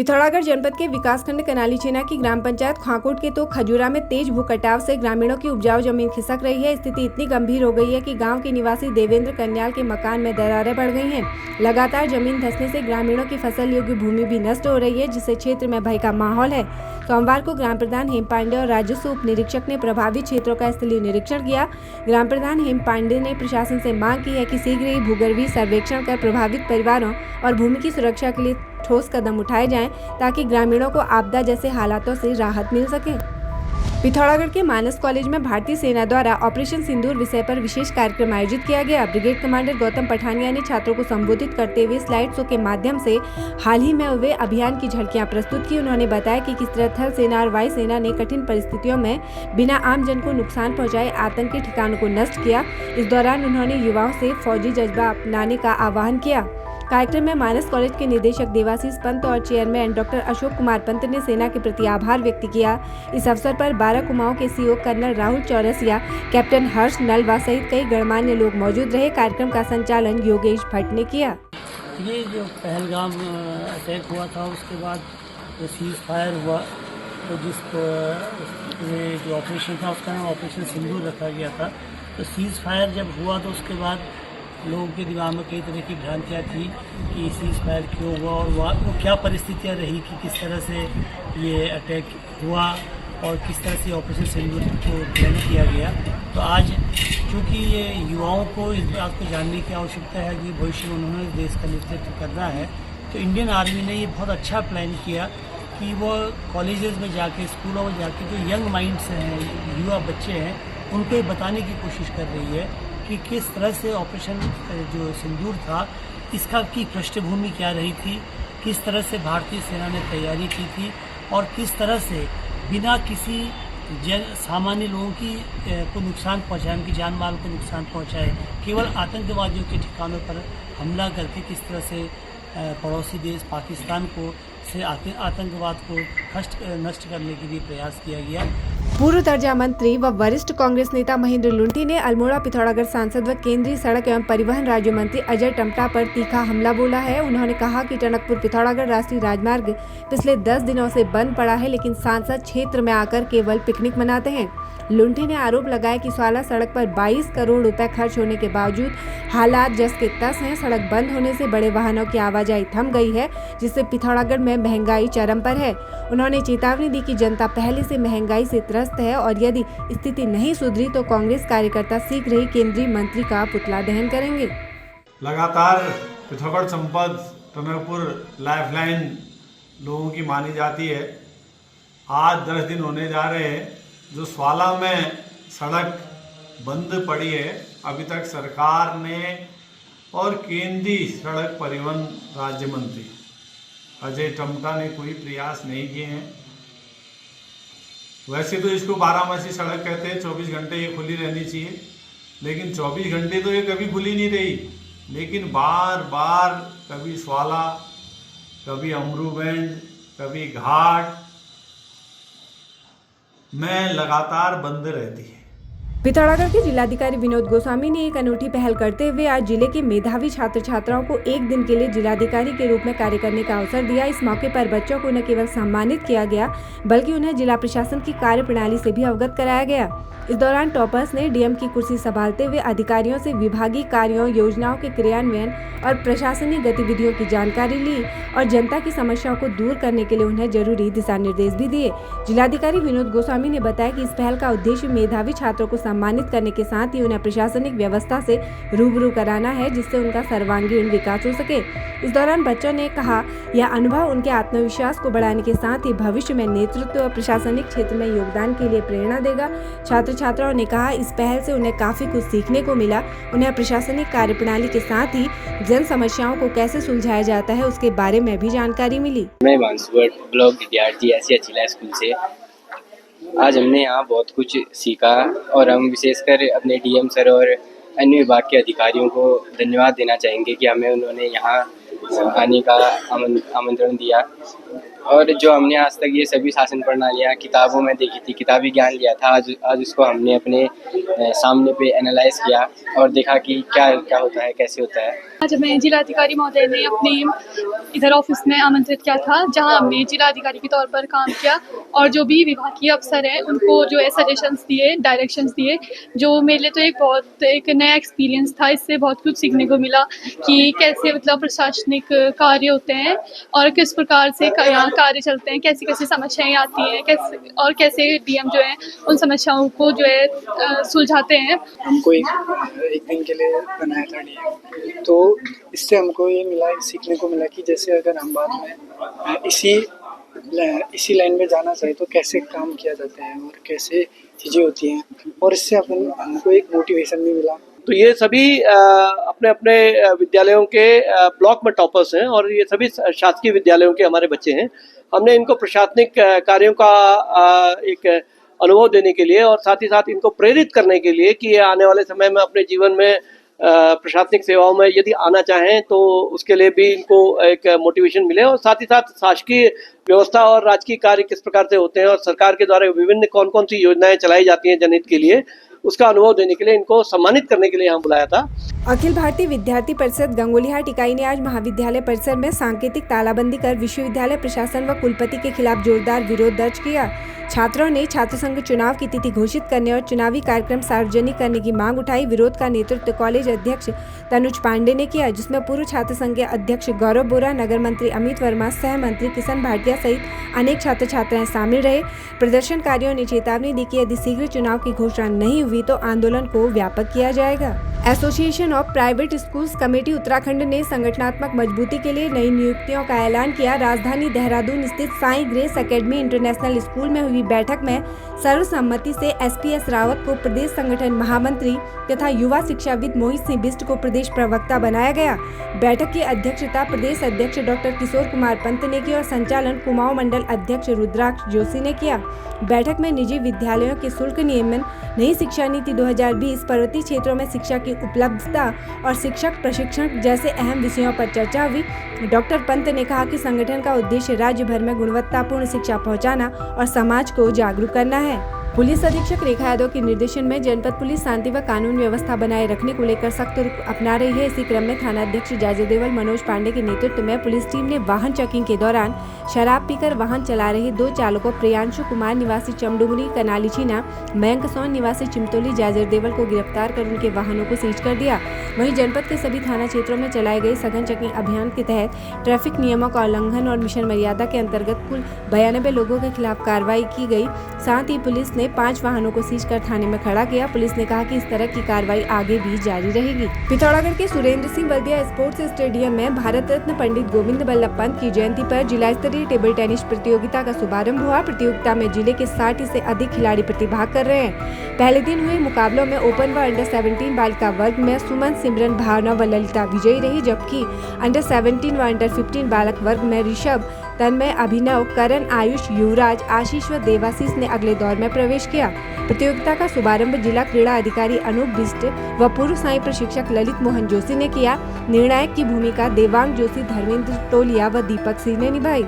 पिथौरागढ़ जनपद के विकासखंड कनालीछेना की ग्राम पंचायत खांकोट के तो खजूरा में तेज भूकटाव से ग्रामीणों की उपजाऊ जमीन खिसक रही है। स्थिति इतनी गंभीर हो गई है कि गांव के निवासी देवेंद्र कन्याल के मकान में दरारें पड़ गई हैं। लगातार जमीन धंसने से ग्रामीणों की फसल योग्य भूमि भी नष्ट हो रही है, जिससे क्षेत्र में भय का माहौल है। सोमवार को ग्राम प्रधान हेम पांडे और राजस्व उप निरीक्षक ने प्रभावित क्षेत्रों का स्थलीय निरीक्षण किया। ग्राम प्रधान हेम पांडे ने प्रशासन से मांग की है कि शीघ्र ही भूगर्भीय सर्वेक्षण कर प्रभावित परिवारों और भूमि की सुरक्षा के लिए ठोस कदम उठाए जाएं, ताकि ग्रामीणों को आपदा जैसे हालातों से राहत मिल सके। पिथौरागढ़ के मानस कॉलेज में भारतीय सेना द्वारा ऑपरेशन सिंदूर विषय पर विशेष कार्यक्रम आयोजित किया गया। ब्रिगेड कमांडर गौतम पठानिया ने छात्रों को संबोधित करते हुए स्लाइड शो के माध्यम से हाल ही में हुए अभियान की झलकियां प्रस्तुत की। उन्होंने बताया कि किस तरह थल सेना और वायु सेना ने कठिन परिस्थितियों में बिना आम जन को नुकसान पहुंचाए आतंक के ठिकानों को नष्ट किया। इस दौरान उन्होंने युवाओं से फौजी जज्बा अपनाने का आह्वान किया। कार्यक्रम में मानस कॉलेज के निदेशक देवाशीष पंत और चेयरमैन डॉक्टर अशोक कुमार पंत ने सेना के प्रति आभार व्यक्त किया। इस अवसर पर 12 कुमाऊं के CO colonel Rahul Chaurasia, captain Harsh Nalwa सहित कई गणमान्य लोग मौजूद रहे। कार्यक्रम का संचालन योगेश भट्ट ने किया। ये जो पहलगाम अटैक हुआ था, उसके बाद जो सीज फायर हुआ, तो जो ऑपरेशन था उसका नाम ऑपरेशन सिंदूर रखा गया था। तो सीज फायर जब हुआ तो उसके बाद लोगों के दिमाग में कई तरह की भ्रांतियाँ थी कि सीज फायर क्यों हुआ और वो क्या परिस्थितियाँ रही कि किस तरह से ये अटैक हुआ और किस तरह से ऑपरेशन सिंदूर को प्लान किया गया। तो आज चूँकि ये युवाओं को इस बात को जानने की आवश्यकता है कि भविष्य में उन्होंने देश का नेतृत्व करना है, तो इंडियन आर्मी ने ये बहुत अच्छा प्लान किया कि वो कॉलेजेस में जाके, स्कूलों में जाके जो यंग माइंड्स हैं, युवा बच्चे हैं, उनको ये बताने की कोशिश कर रही है कि किस तरह से ऑपरेशन जो सिंदूर था इसका की पृष्ठभूमि क्या रही थी, किस तरह से भारतीय सेना ने तैयारी की थी और किस तरह से बिना किसी सामान्य लोगों की को नुकसान पहुंचाए, उनकी जान माल को नुकसान पहुंचाए, केवल आतंकवादियों के ठिकानों पर हमला करके किस तरह से पड़ोसी देश पाकिस्तान को से आतंकवाद को नष्ट करने के लिए प्रयास किया गया। पूर्व दर्जा मंत्री व वरिष्ठ कांग्रेस नेता महेंद्र लुंठी ने अल्मोड़ा पिथौरागढ़ सांसद व केंद्रीय सड़क एवं परिवहन राज्य मंत्री अजय टमटा पर तीखा हमला बोला है। उन्होंने कहा कि टनकपुर पिथौरागढ़ राष्ट्रीय राजमार्ग पिछले 10 दिनों से बंद पड़ा है, लेकिन सांसद क्षेत्र में आकर केवल पिकनिक मनाते हैं। लुंठी ने आरोप लगाया कि स्वाला सड़क पर 22 करोड़ रुपए खर्च होने के बावजूद हालात जस के तस हैं। सड़क बंद होने से बड़े वाहनों की आवाजाही थम गई है, जिससे पिथौरागढ़ में महंगाई चरम पर है। उन्होंने चेतावनी दी कि जनता पहले से महंगाई से त्रस्त है और यदि स्थिति नहीं सुधरी तो कांग्रेस कार्यकर्ता शीघ्र ही केंद्रीय मंत्री का पुतला दहन करेंगे। लगातार पिथौरागढ़ संपद टनकपुर लाइफलाइन लोगों की मानी जाती है। आज 10 दिन होने जा रहे हैं जो स्वाला में सड़क बंद पड़ी है। अभी तक सरकार ने और केंद्रीय सड़क परिवहन राज्य मंत्री अजय टमटा ने कोई प्रयास नहीं किए हैं। वैसे तो इसको 12मासी सड़क कहते हैं, 24 घंटे ये खुली रहनी चाहिए, लेकिन 24 घंटे तो ये कभी खुली नहीं रही। लेकिन बार बार कभी स्वाला, कभी अमरूबेंड, कभी घाट में लगातार बंद रहती है। पिथौरागढ़ के जिलाधिकारी विनोद गोस्वामी ने एक अनूठी पहल करते हुए आज जिले के मेधावी छात्र छात्राओं को एक दिन के लिए जिलाधिकारी के रूप में कार्य करने का अवसर दिया। इस मौके पर बच्चों को न केवल सम्मानित किया गया, बल्कि उन्हें जिला प्रशासन की कार्यप्रणाली से भी अवगत कराया गया। इस दौरान टॉपर्स ने डीएम की कुर्सी संभालते हुए अधिकारियों से विभागीय कार्यों, योजनाओं के क्रियान्वयन और प्रशासनिक गतिविधियों की जानकारी ली और जनता की समस्याओं को दूर करने के लिए उन्हें जरूरी दिशा निर्देश भी दिए। जिलाधिकारी विनोद गोस्वामी ने बताया कि इस पहल का उद्देश्य मेधावी छात्रों को सम्मानित करने के साथ ही उन्हें प्रशासनिक व्यवस्था से रूबरू कराना है, जिससे उनका सर्वांगीण विकास हो सके। इस दौरान बच्चों ने कहा, यह अनुभव उनके आत्मविश्वास को बढ़ाने के साथ ही भविष्य में नेतृत्व और प्रशासनिक क्षेत्र में योगदान के लिए प्रेरणा देगा। छात्र छात्राओं ने कहा, इस पहल से उन्हें काफी कुछ सीखने को मिला। उन्हें प्रशासनिक कार्यप्रणाली के साथ ही जन समस्याओं को कैसे सुलझाया जाता है उसके बारे में भी जानकारी मिली। मैं मानसुवर ब्लॉक विद्यार्थी एशिया जिला स्कूल से आज हमने यहाँ बहुत कुछ सीखा और हम विशेषकर अपने डीएम सर और अन्य विभाग के अधिकारियों को धन्यवाद देना चाहेंगे कि हमें उन्होंने यहाँ आने का आमंत्रण दिया। और जो हमने आज तक ये सभी शासन प्रणालियाँ किताबों में देखी थी, किताबी ज्ञान लिया था, आज उसको हमने अपने सामने पे एनालाइज किया और देखा कि क्या क्या होता है, कैसे होता है। आज हमें जिलाधिकारी महोदय ने अपने इधर ऑफिस में आमंत्रित किया था, जहां हमने जिलाधिकारी के तौर पर काम किया और जो भी विभागीय अफसर हैं उनको जो है सजेशंस दिए, डायरेक्शंस दिए, जो मेरे लिए तो एक नया एक्सपीरियंस था। इससे बहुत कुछ सीखने को मिला कि कैसे मतलब प्रशासनिक कार्य होते हैं और किस प्रकार से यहाँ कार्य चलते हैं, कैसी कैसी समस्याएं आती हैं, कैसे डीएम जो है उन समस्याओं को जो है सुलझाते हैं। हमको एक दिन के लिए बनाया था डीएम, तो इससे हमको ये मिला, सीखने को मिला कि जैसे अगर हम बाद में इसी लाइन में जाना चाहे तो कैसे काम किया जाता है और कैसे चीज़ें होती हैं, और इससे हमको एक मोटिवेशन भी मिला। तो ये सभी अपने अपने विद्यालयों के ब्लॉक में टॉपर्स हैं और ये सभी शासकीय विद्यालयों के हमारे बच्चे हैं। हमने इनको प्रशासनिक कार्यों का एक अनुभव देने के लिए और साथ ही साथ इनको प्रेरित करने के लिए कि ये आने वाले समय में अपने जीवन में प्रशासनिक सेवाओं में यदि आना चाहें तो उसके लिए भी इनको एक मोटिवेशन मिले, और साथ ही साथ शासकीय व्यवस्था और राजकीय कार्य किस प्रकार से होते हैं और सरकार के द्वारा विभिन्न कौन कौन सी योजनाएं चलाई जाती हैं जनहित के लिए, उसका अनुभव देने के लिए इनको सम्मानित करने के लिए यहाँ बुलाया था। अखिल भारतीय विद्यार्थी परिषद गंगोलीहाट इकाई ने आज महाविद्यालय परिसर में सांकेतिक तालाबंदी कर विश्वविद्यालय प्रशासन व कुलपति के खिलाफ जोरदार विरोध दर्ज किया। छात्रों ने छात्र संघ चुनाव की तिथि घोषित करने और चुनावी कार्यक्रम सार्वजनिक करने की मांग उठाई। विरोध का नेतृत्व कॉलेज अध्यक्ष तनुज पांडे ने किया, जिसमें पूर्व छात्र संघ के अध्यक्ष गौरव बोरा, नगर मंत्री अमित वर्मा, सह मंत्री किशन भाटिया सहित अनेक छात्र छात्राएं शामिल रहे। प्रदर्शनकारियों ने चेतावनी दी कि यदि शीघ्र चुनाव की घोषणा नहीं हुई तो आंदोलन को व्यापक किया जाएगा। Association of private schools committee Uttarakhand ने संगठनात्मक मजबूती के लिए नई नियुक्तियों का ऐलान किया। राजधानी देहरादून स्थित Sai grace academy international school में हुई बैठक में सर्वसम्मति से एसपीएस रावत को प्रदेश संगठन महामंत्री तथा युवा शिक्षाविद मोहित सिंह बिष्ट को प्रदेश प्रवक्ता बनाया गया। बैठक की अध्यक्षता प्रदेश अध्यक्ष डॉक्टर किशोर कुमार पंत ने की और संचालन कुमाऊं मंडल अध्यक्ष रुद्राक्ष जोशी ने किया। बैठक में निजी विद्यालयों के शुल्क नियमन, नई शिक्षा नीति 2020, पर्वतीय क्षेत्रों में शिक्षा की उपलब्धता और शिक्षक प्रशिक्षण जैसे अहम विषयों पर चर्चा हुई। डॉक्टर पंत ने कहा कि संगठन का उद्देश्य राज्य भर में गुणवत्तापूर्ण शिक्षा पहुंचाना और समाज को जागरूक करना है। पुलिस अधीक्षक रेखा यादव के निर्देशन में जनपद पुलिस शांति व कानून व्यवस्था बनाए रखने को लेकर सख्त रुख अपना रही है। इसी क्रम में थाना अध्यक्ष जाजर देवल मनोज पांडे के नेतृत्व में पुलिस टीम ने वाहन चेकिंग के दौरान शराब पीकर वाहन चला रहे 2 चालकों प्रियांशु कुमार निवासी चमडुमरी कनाली छीना, मयंक सोन निवासी चिमतोली जाजर देवल को गिरफ्तार कर उनके वाहनों को सीज कर दिया। वहीं जनपद के सभी थाना क्षेत्रों में चलाए गए सघन चेकिंग अभियान के तहत ट्रैफिक नियमों का उल्लंघन और मिशन मर्यादा के अंतर्गत कुल 92 लोगों के खिलाफ कार्रवाई की गई। साथ ही पुलिस ने 5 वाहनों को सीज कर थाने में खड़ा किया। पुलिस ने कहा कि इस तरह की कार्रवाई आगे भी जारी रहेगी। पिथौरागढ़ के सुरेंद्र सिंह बल्दिया स्पोर्ट्स स्टेडियम में भारत रत्न पंडित गोविंद बल्लभ पंत की जयंती पर जिला स्तरीय टेबल टेनिस प्रतियोगिता का शुभारंभ हुआ। प्रतियोगिता में जिले के 60 से अधिक खिलाड़ी प्रतिभाग कर रहे हैं। पहले दिन हुए मुकाबलों में ओपन व अंडर 17 बालिका वर्ग में सुमन, सिमरन, भावना व ललिता विजयी रही, जबकि अंडर 17 व अंडर 15 बालक वर्ग में ऋषभ, तन्मय, अभिनव, करण, आयुष, युवराज, आशीष व देवाशीष ने अगले दौर में प्रवेश किया। प्रतियोगिता का शुभारंभ जिला क्रीड़ा अधिकारी अनूप बिष्ट व पूर्व साई प्रशिक्षक ललित मोहन जोशी ने किया। निर्णायक की भूमिका देवांग जोशी, धर्मेंद्र टोलिया व दीपक सिंह ने निभाई।